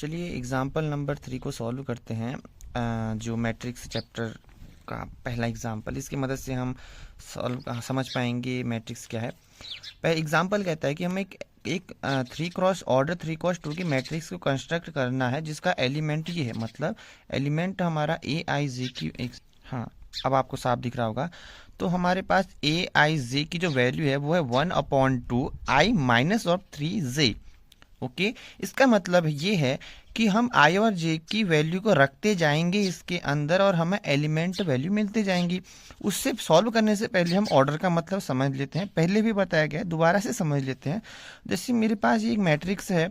चलिए example number 3 को solve करते हैं। जो मैट्रिक्स चैप्टर का पहला एग्जाम्पल, इसकी मदद से हम समझ पाएंगे मैट्रिक्स क्या है। पहला एग्जाम्पल कहता है कि हमें एक 3x2 की मैट्रिक्स को कंस्ट्रक्ट करना है जिसका एलिमेंट ये है, मतलब एलिमेंट हमारा ए आई जे की हाँ, अब आपको साफ दिख रहा होगा। तो हमारे पास ए आई जे की जो वैल्यू है वो है 1/2 आई माइनस ऑफ 3 जे। ओके, इसका मतलब ये है कि हम आई और जे की वैल्यू को रखते जाएंगे इसके अंदर और हमें एलिमेंट वैल्यू मिलते जाएंगी। उससे सॉल्व करने से पहले हम ऑर्डर का मतलब समझ लेते हैं, पहले भी बताया गया है, दोबारा से समझ लेते हैं। जैसे मेरे पास ये एक मैट्रिक्स है,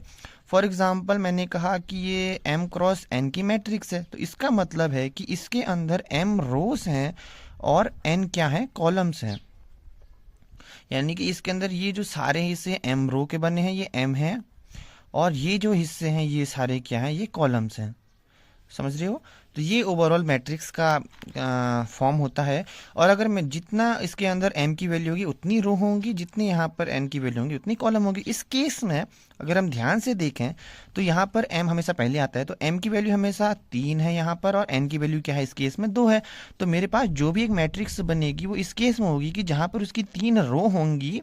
फॉर एग्जांपल मैंने कहा कि ये m क्रॉस n की मैट्रिक्स है, तो इसका मतलब है कि इसके अंदर m रोज हैं और n क्या है, कॉलम्स हैं। यानी कि इसके अंदर ये जो सारे हिस्से m रो के बने हैं ये m है, और ये जो हिस्से हैं ये सारे क्या हैं, ये कॉलम्स हैं। समझ रहे हो? तो ये ओवरऑल मैट्रिक्स का फॉर्म होता है। और अगर मैं जितना इसके अंदर m की वैल्यू होगी उतनी रो होंगी, जितनी यहाँ पर n की वैल्यू होंगी उतनी कॉलम होगी। इस केस में अगर हम ध्यान से देखें तो यहाँ पर m हमेशा पहले आता है, तो m की वैल्यू हमेशा 3 है यहाँ पर, और n की वैल्यू क्या है इस केस में 2 है। तो मेरे पास जो भी एक मैट्रिक्स बनेगी वो इस केस में होगी कि जहाँ पर उसकी 3 रो होंगी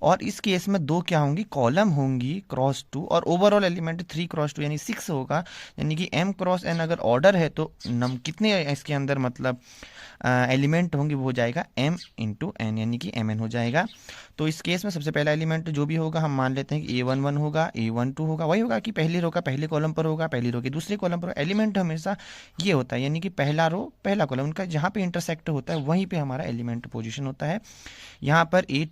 और इस केस में 2 क्या होंगी, कॉलम होंगी क्रॉस 2, और ओवरऑल एलिमेंट 3x2 यानी 6 होगा। यानी कि m क्रॉस n अगर ऑर्डर है तो नम कितने इसके अंदर मतलब एलिमेंट होंगे, वो हो जाएगा m इंटू n, यानी कि mn हो जाएगा। तो इस केस में सबसे पहला एलिमेंट जो भी होगा हम मान लेते हैं कि a11 होगा, a12 होगा, वही होगा कि पहली रो का पहले कॉलम पर होगा, पहली रो के दूसरे कॉलम पर। एलिमेंट हमेशा ये होता है, यानी कि पहला रो पहला कॉलम, उनका जहाँ पे इंटरसेक्ट होता है वहीं पे हमारा एलिमेंट पोजिशन होता है। यहाँ पर ये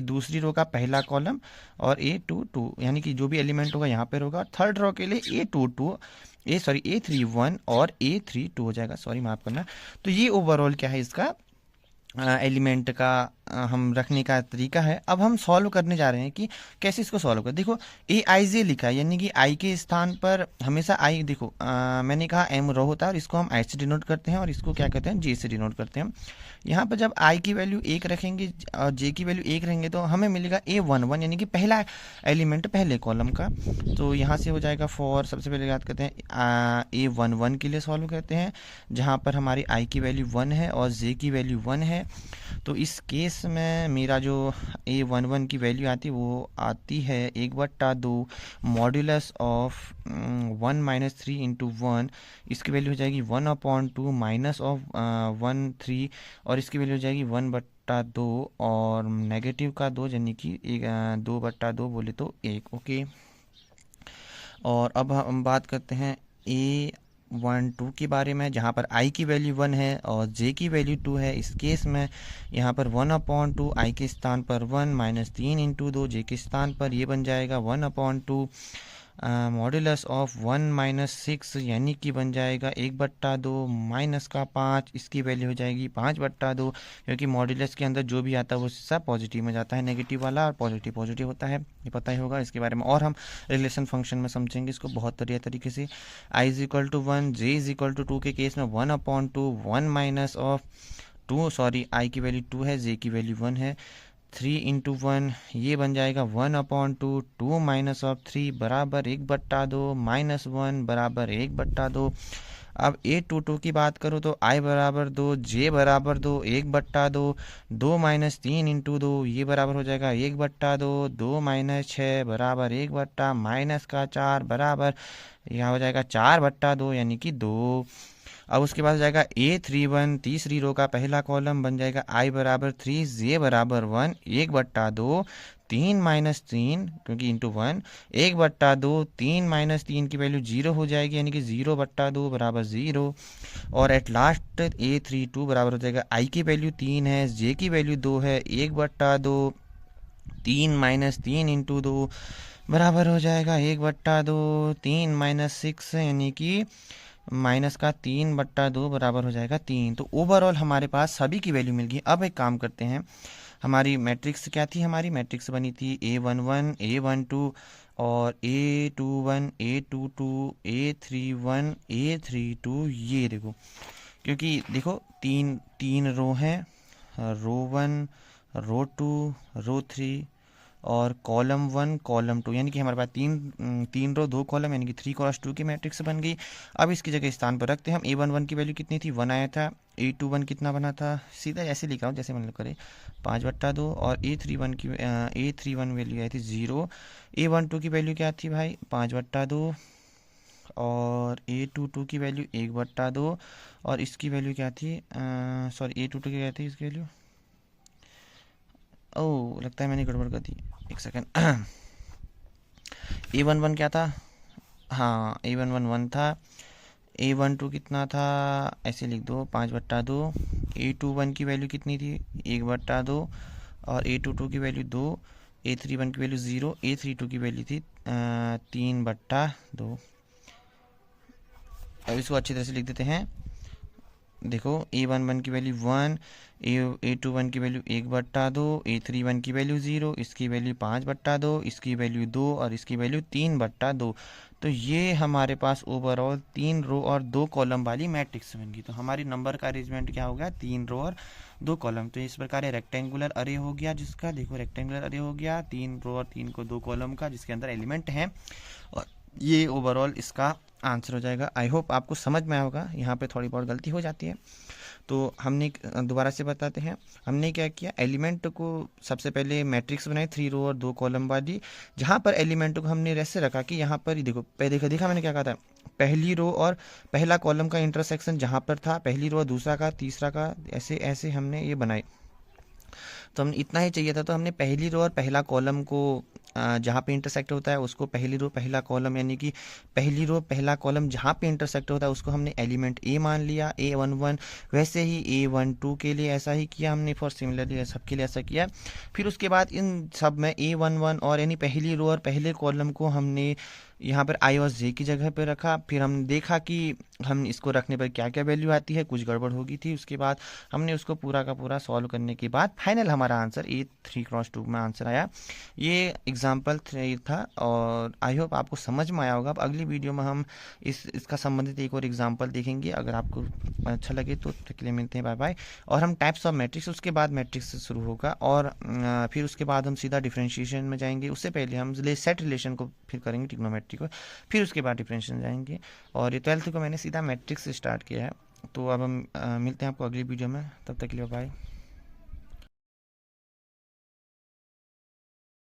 दूसरी रो का पहला कॉलम और A22, यानी कि जो भी एलिमेंट होगा यहाँ पर होगा। थर्ड रो के लिए A31 और A32 हो जाएगा, सॉरी माफ करना। तो ये ओवरऑल क्या है इसका एलिमेंट का हम रखने का तरीका है। अब हम सॉल्व करने जा रहे हैं कि कैसे इसको सॉल्व करें। देखो ए आई जे लिखा है, यानी कि आई के स्थान पर हमेशा आई, देखो मैंने कहा एम रो होता है और इसको हम आई से डिनोट करते हैं और इसको क्या कहते हैं, जे से डिनोट करते हैं। यहाँ पर जब आई की वैल्यू 1 रखेंगे और जे की वैल्यू 1 रहेंगे तो हमें मिलेगा A11, यानी कि पहला एलिमेंट पहले कॉलम का। तो यहाँ से हो जाएगा फॉर, सबसे पहले याद करते हैं A11 के लिए सॉल्व करते हैं, जहाँ पर हमारी आई की वैल्यू 1 है और जे की वैल्यू 1 है। तो इस केस में मेरा जो A11 की वैल्यू आती है वो आती है 1/2 मॉड्यूलस ऑफ 1 माइनस 3 इंटू 1। इसकी वैल्यू हो जाएगी 1/2 माइनस ऑफ 1/3, और इसकी वैल्यू हो जाएगी 1/2 और नेगेटिव का 2, यानी कि 2/2 बोले तो 1। ओके, और अब हम बात करते हैं A12 के बारे में, जहाँ पर i की वैल्यू 1 है और j की वैल्यू 2 है। इस केस में यहाँ पर 1/2 i के स्थान पर 1 माइनस 3 इंटू 2, जे के स्थान पर ये बन जाएगा 1/2 मॉड्यूलस ऑफ 1 माइनस 6, यानी कि बन जाएगा 1/2 माइनस का 5, इसकी वैल्यू हो जाएगी 5/2, क्योंकि मॉड्यूलस के अंदर जो भी आता है वो सब पॉजिटिव में जाता है, नेगेटिव वाला, और पॉजिटिव पॉजिटिव होता है, ये पता ही होगा इसके बारे में। और हम रिलेशन फंक्शन में समझेंगे इसको बहुत बढ़िया तरीके से। i is equal to 1, j is equal to 2 के केस में 1/2 1 माइनस ऑफ 2, सॉरी i की वैल्यू 2 है, j की वैल्यू 1 है, 3 इंटू 1, ये बन जाएगा 1/2 2 माइनस ऑफ 3 बराबर 1/2 माइनस 1 बराबर 1/2। अब A22 की बात करूँ तो i बराबर 2, j बराबर 2, 1/2, 2 माइनस 3 इंटू 2, ये बराबर हो जाएगा 1/2, 2 माइनस 6 बराबर 1/, माइनस का 4 बराबर, यहाँ हो जाएगा 4/2, यानी कि 2। अब उसके बाद हो जाएगा A31, तीसरी रो का पहला कॉलम बन जाएगा i बराबर 3, जे बराबर 1, 1/2, 3 माइनस 3 क्योंकि इंटू 1, 1/2, 3 माइनस 3 की वैल्यू 0 हो जाएगी, यानी कि 0/2 बराबर 0। और एट लास्ट A32 बराबर हो जाएगा i की वैल्यू 3 है, जे की वैल्यू 2 है, 1/2, 3 माइनस 3 इंटू 2 बराबर हो जाएगा 1/2, 3 माइनस 6, यानी कि माइनस का 3/2 बराबर हो जाएगा 3। तो ओवरऑल हमारे पास सभी की वैल्यू मिल गई। अब एक काम करते हैं, हमारी मैट्रिक्स क्या थी, हमारी मैट्रिक्स बनी थी A11 A12 और A21 A22 A31 A32। ये देखो, क्योंकि देखो तीन रो हैं, रो 1 रो 2 रो 3 और कॉलम 1 कॉलम 2, यानी कि हमारे पास तीन रो 2 कॉलम यानी कि 3x2 की मैट्रिक्स बन गई। अब इसकी जगह स्थान पर रखते हैं हम। A11 की वैल्यू कितनी थी, 1 आया था। A21 कितना बना था, सीधा ऐसे लिखा हूँ जैसे मतलब करे 5/2। और A31 वैल्यू आई थी 0। A12 की वैल्यू क्या थी भाई, 5/2। और A22 की वैल्यू 1/2। और इसकी वैल्यू क्या थी, सॉरी A22 की क्या थी इसकी वैल्यू, ओह लगता है मैंने गड़बड़ कर दी, एक सेकेंड। A11 क्या था, हाँ A11 1 था। A12 कितना था, ऐसे लिख दो 5/2। A21 की वैल्यू कितनी थी, 1/2। और A22 की वैल्यू 2। A31 की वैल्यू 0। A32 की वैल्यू थी 3/2। अब इसको अच्छी तरह से लिख देते हैं। देखो A11 की वैल्यू 1, A21 की वैल्यू 1/2, A31 की वैल्यू 0, इसकी वैल्यू 5/2, इसकी वैल्यू 2 और इसकी वैल्यू 3/2। तो ये हमारे पास ओवरऑल 3 रो और 2 कॉलम वाली मैट्रिक्स बन गई। तो हमारी नंबर का अरेंजमेंट क्या हो गया, 3 रो और 2 कॉलम। तो इस प्रकार रेक्टेंगुलर अरे हो गया, जिसका देखो रेक्टेंगुलर अरे हो गया 3 रो और 2 कॉलम का, जिसके अंदर एलिमेंट हैं। और ये ओवरऑल इसका आंसर हो जाएगा। आई होप आपको समझ में आया होगा, यहाँ पे थोड़ी बहुत गलती हो जाती है तो हमने दोबारा से बताते हैं। हमने क्या किया, एलिमेंट को सबसे पहले मैट्रिक्स बनाई 3 रो और 2 कॉलम वाली, जहाँ पर एलिमेंट को हमने ऐसे रखा कि यहाँ पर ही देखो, देखा मैंने क्या कहा था, पहली रो और पहला कॉलम का इंटरसेक्शन जहाँ पर था, पहली रो और दूसरा का तीसरा का, ऐसे ऐसे हमने ये बनाए। तो हम इतना ही चाहिए था, तो हमने पहली रो और पहला कॉलम को जहाँ पे इंटरसेक्ट होता है उसको पहली रो पहला कॉलम, यानी कि पहली रो पहला कॉलम जहाँ पे इंटरसेक्ट होता है उसको हमने एलिमेंट ए मान लिया, A11। वैसे ही A12 के लिए ऐसा ही किया हमने, फॉर सिमिलरली सबके लिए ऐसा किया। फिर उसके बाद इन सब में A11 और यानी पहली रो और पहले कॉलम को हमने यहाँ पर आई और जे की जगह पर रखा। फिर हमने देखा कि हम इसको रखने पर क्या क्या वैल्यू आती है, कुछ गड़बड़ हो गई थी। उसके बाद हमने उसको पूरा का पूरा सॉल्व करने के बाद फाइनल हमारा आंसर A3x2 में आंसर आया। ये एग्जाम्पल 3 था और आई होप आपको समझ में आया होगा। अब अगली वीडियो में हम इसका संबंधित एक और एग्जाम्पल देखेंगे। अगर आपको अच्छा लगे तो तब तक के लिए मिलते हैं, बाय बाय। और हम टाइप्स ऑफ मैट्रिक्स, उसके बाद मैट्रिक्स से शुरू होगा और फिर उसके बाद हम सीधा डिफरेंशिएशन में जाएंगे। उससे पहले हम सेट रिलेशन को फिर करेंगे, ट्रिग्नोमेट्री को, फिर उसके बाद डिफरेंशिएशन जाएंगे। और ये 12th को मैंने सीधा मैट्रिक्स से स्टार्ट किया है। तो अब हम मिलते हैं आपको अगली वीडियो में, तब तक के लिए बाय।